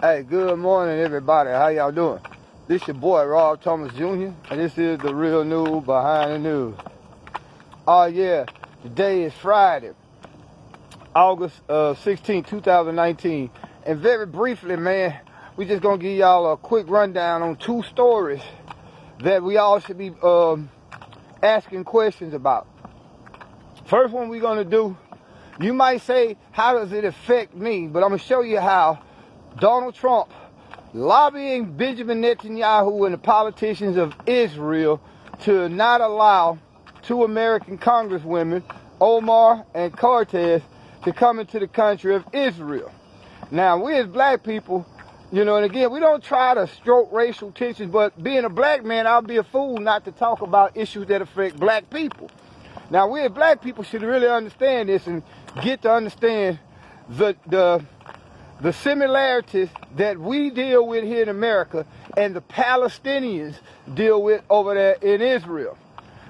Hey, good morning, everybody. How y'all doing? This your boy, Rob Thomas Jr., and this is the real news behind the news. Oh, yeah. Today is Friday, August 16, 2019. And very briefly, man, we just going to give y'all a quick rundown on two stories that we all should be asking questions about. First one we're going to do, you might say, how does it affect me? But I'm going to show you how Donald Trump lobbying Benjamin Netanyahu and the politicians of Israel to not allow two American congresswomen, Omar and Cortez, to come into the country of Israel. Now, we as black people, you know, and again, we don't try to stroke racial tensions, but being a black man, I'll be a fool not to talk about issues that affect black people. Now, we as black people should really understand this and get to understand the similarities that we deal with here in America and the Palestinians deal with over there in Israel.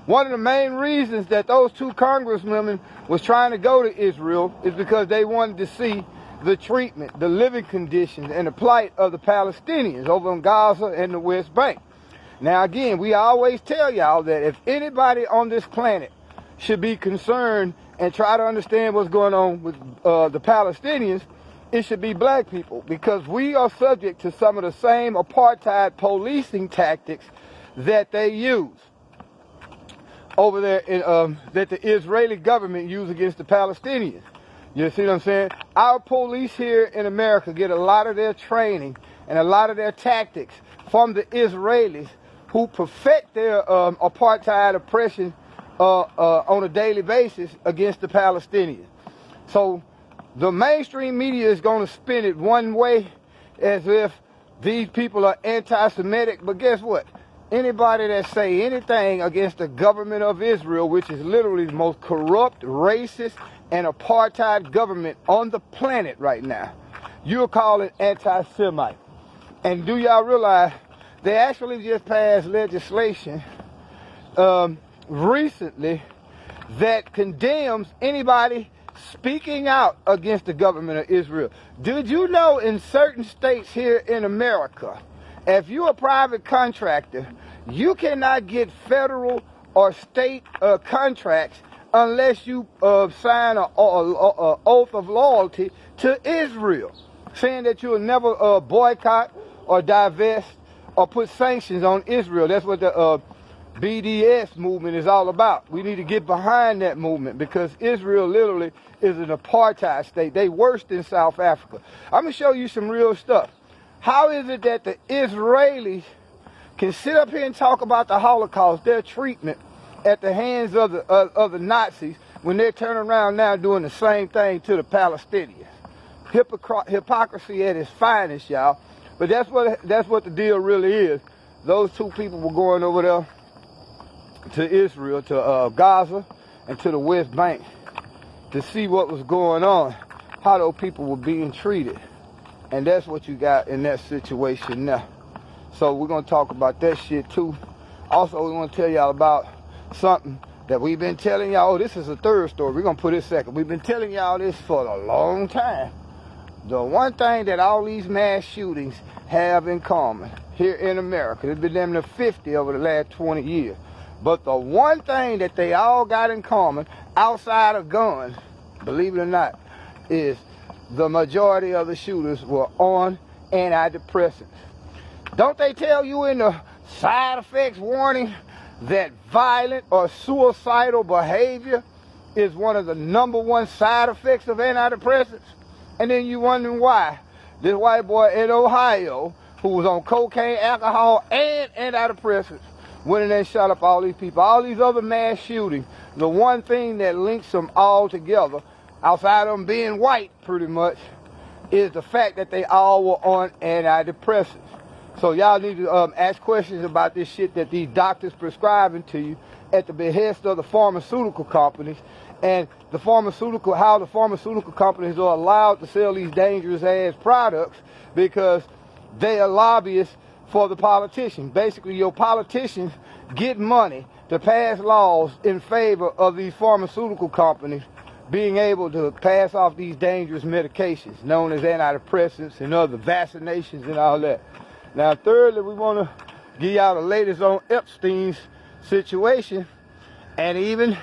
One of the main reasons that those two congresswomen was trying to go to Israel is because they wanted to see the treatment, the living conditions, and the plight of the Palestinians over in Gaza and the West Bank. Now, again, we always tell y'all that if anybody on this planet should be concerned and try to understand what's going on with the Palestinians, it should be black people, because we are subject to some of the same apartheid policing tactics that they use over there in, that the Israeli government use against the Palestinians. You see what I'm saying? Our police here in America get a lot of their training and a lot of their tactics from the Israelis, who perfect their apartheid oppression on a daily basis against the Palestinians. So the mainstream media is going to spin it one way, as if these people are anti-Semitic, but guess what? Anybody that say anything against the government of Israel, which is literally the most corrupt, racist, and apartheid government on the planet right now, you'll call it anti-Semite. And do y'all realize they actually just passed legislation recently that condemns anybody speaking out against the government of Israel. Did you know in certain states here in America, if you're a private contractor, you cannot get federal or state contracts unless you sign an oath of loyalty to Israel, saying that you will never boycott or divest or put sanctions on Israel. That's what the BDS movement is all about. We need to get behind that movement, because Israel literally is an apartheid state. They worse than South Africa. I'm going to show you some real stuff. How is it that the Israelis can sit up here and talk about the Holocaust, their treatment at the hands of the Nazis, when they're turning around now doing the same thing to the Palestinians? Hypocrisy at its finest, y'all. But that's what the deal really is. Those two people were going over there to Israel, to Gaza, and to the West Bank to see what was going on, how those people were being treated. And that's what you got in that situation now. So we're going to talk about that shit too. Also, we want to tell y'all about something that we've been telling y'all. This is the third story. We're going to put it second. We've been telling y'all this for a long time. The one thing that all these mass shootings have in common here in America, there's been damn near 50 over the last 20 years. But the one thing that they all got in common, outside of guns, believe it or not, is the majority of the shooters were on antidepressants. Don't they tell you in the side effects warning that violent or suicidal behavior is one of the #1 side effects of antidepressants? And then you wondering why this white boy in Ohio, who was on cocaine, alcohol, and antidepressants, went in there and shot up all these people. All these other mass shootings, the one thing that links them all together, outside of them being white pretty much, is the fact that they all were on antidepressants. So y'all need to ask questions about this shit that these doctors prescribing to you at the behest of the pharmaceutical companies, and how the pharmaceutical companies are allowed to sell these dangerous ass products because they are lobbyists for the politicians. Basically, your politicians get money to pass laws in favor of these pharmaceutical companies being able to pass off these dangerous medications known as antidepressants and other vaccinations and all that. Now, thirdly, we want to give y'all the latest on Epstein's situation, and even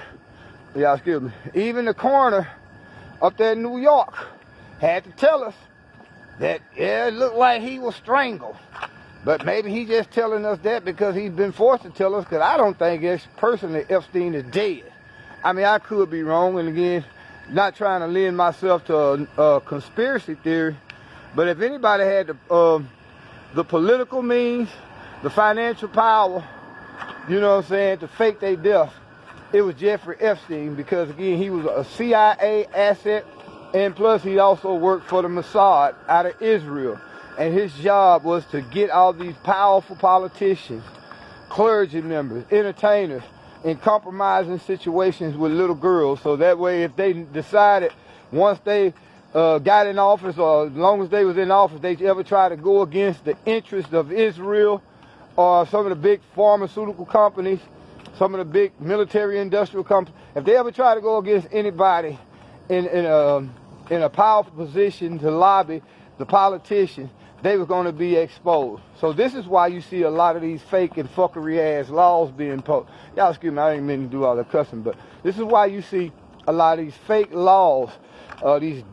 the coroner up there in New York had to tell us that, yeah, it looked like he was strangled. But maybe he's just telling us that because he's been forced to tell us, because I don't think personally Epstein is dead. I mean, I could be wrong, and again, not trying to lend myself to a conspiracy theory, but if anybody had the political means, the financial power, you know what I'm saying, to fake their death, it was Jeffrey Epstein, because again, he was a CIA asset, and plus he also worked for the Mossad out of Israel. And his job was to get all these powerful politicians, clergy members, entertainers, in compromising situations with little girls. So that way, if they decided once they got in office, or as long as they was in office, they ever try to go against the interests of Israel or some of the big pharmaceutical companies, some of the big military industrial companies, if they ever try to go against anybody in a powerful position to lobby the politicians, they were going to be exposed. So this is why you see a lot of these fake and fuckery ass laws being posed. Y'all excuse me, I didn't mean to do all the cussing, but this is why you see a lot of these fake laws, these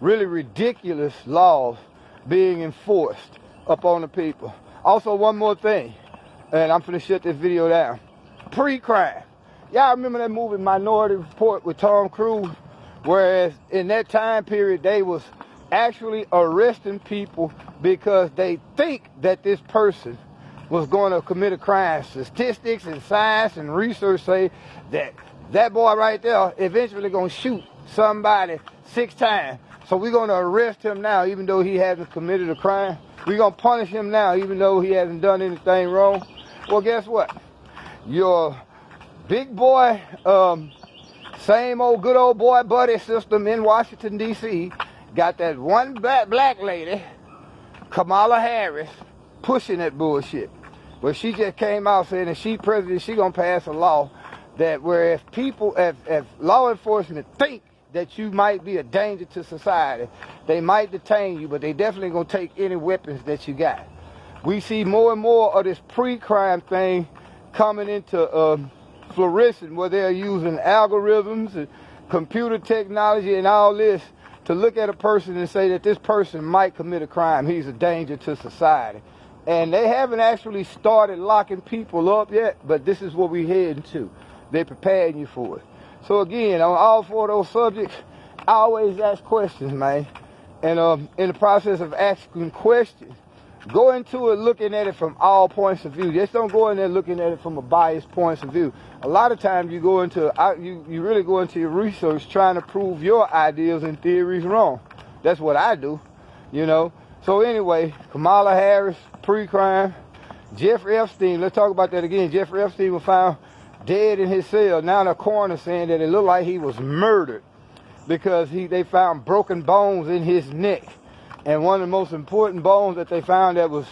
really ridiculous laws being enforced upon the people. Also, one more thing, and I'm finna shut this video down. Pre-crime. Y'all remember that movie Minority Report with Tom Cruise? Whereas in that time period, they was actually arresting people because they think that this person was going to commit a crime. Statistics and science and research say that that boy right there eventually going to shoot somebody 6 times. So we're going to arrest him now even though he hasn't committed a crime. We're going to punish him now even though he hasn't done anything wrong. Well, guess what? Your big boy, same old good old boy buddy system in Washington, D.C., got that one black lady, Kamala Harris, pushing that bullshit. Well, she just came out saying that she president, she gonna pass a law that where if law enforcement think that you might be a danger to society, they might detain you, but they definitely gonna take any weapons that you got. We see more and more of this pre-crime thing coming into flourishing, where they're using algorithms and computer technology and all this to look at a person and say that this person might commit a crime. He's a danger to society. And they haven't actually started locking people up yet, but this is what we're heading to. They're preparing you for it. So again, on all 4 of those subjects, I always ask questions, man. And in the process of asking questions, go into it looking at it from all points of view. Just don't go in there looking at it from a biased point of view. A lot of times you go into you really go into your research trying to prove your ideas and theories wrong. That's what I do, you know. So anyway, Kamala Harris, pre-crime. Jeffrey Epstein, let's talk about that again. Jeffrey Epstein was found dead in his cell. Now the coroner saying that it looked like he was murdered because they found broken bones in his neck. And one of the most important bones that they found that was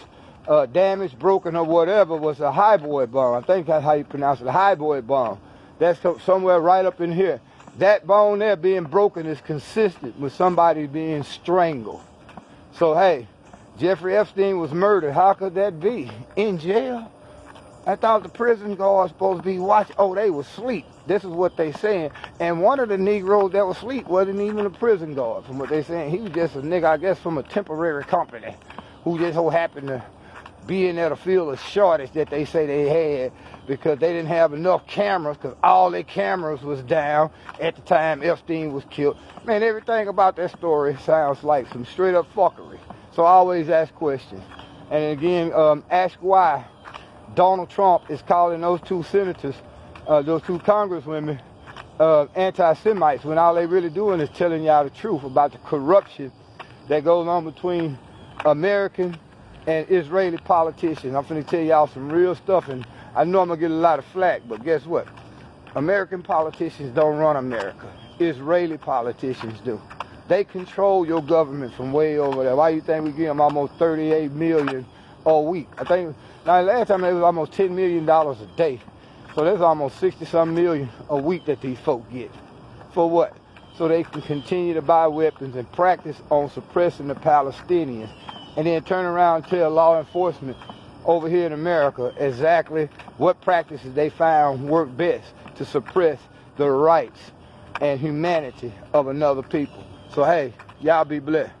damaged, broken, or whatever was a hypoid bone. I think that's how you pronounce it, a hypoid bone. That's somewhere right up in here. That bone there being broken is consistent with somebody being strangled. So, hey, Jeffrey Epstein was murdered. How could that be? In jail? I thought the prison guards supposed to be watching. Oh, they was asleep. This is what they saying. And one of the Negroes that was asleep wasn't even a prison guard, from what they saying. He was just a nigga, I guess, from a temporary company who just so happened to be in there to fill a shortage that they say they had because they didn't have enough cameras, because all their cameras was down at the time Epstein was killed. Man, everything about that story sounds like some straight up fuckery. So I always ask questions. And again, ask why Donald Trump is calling those 2 senators, those 2 congresswomen, anti-Semites, when all they really doing is telling y'all the truth about the corruption that goes on between American and Israeli politicians. I'm finna tell y'all some real stuff, and I know I'm gonna get a lot of flack, but guess what? American politicians don't run America. Israeli politicians do. They control your government from way over there. Why you think we give them almost 38 million a week? I think, now last time it was almost $10 million a day. So that's almost 60-some million a week that these folk get For what? So they can continue to buy weapons and practice on suppressing the Palestinians, and then turn around and tell law enforcement over here in America exactly what practices they found work best to suppress the rights and humanity of another people. So hey, y'all be blessed.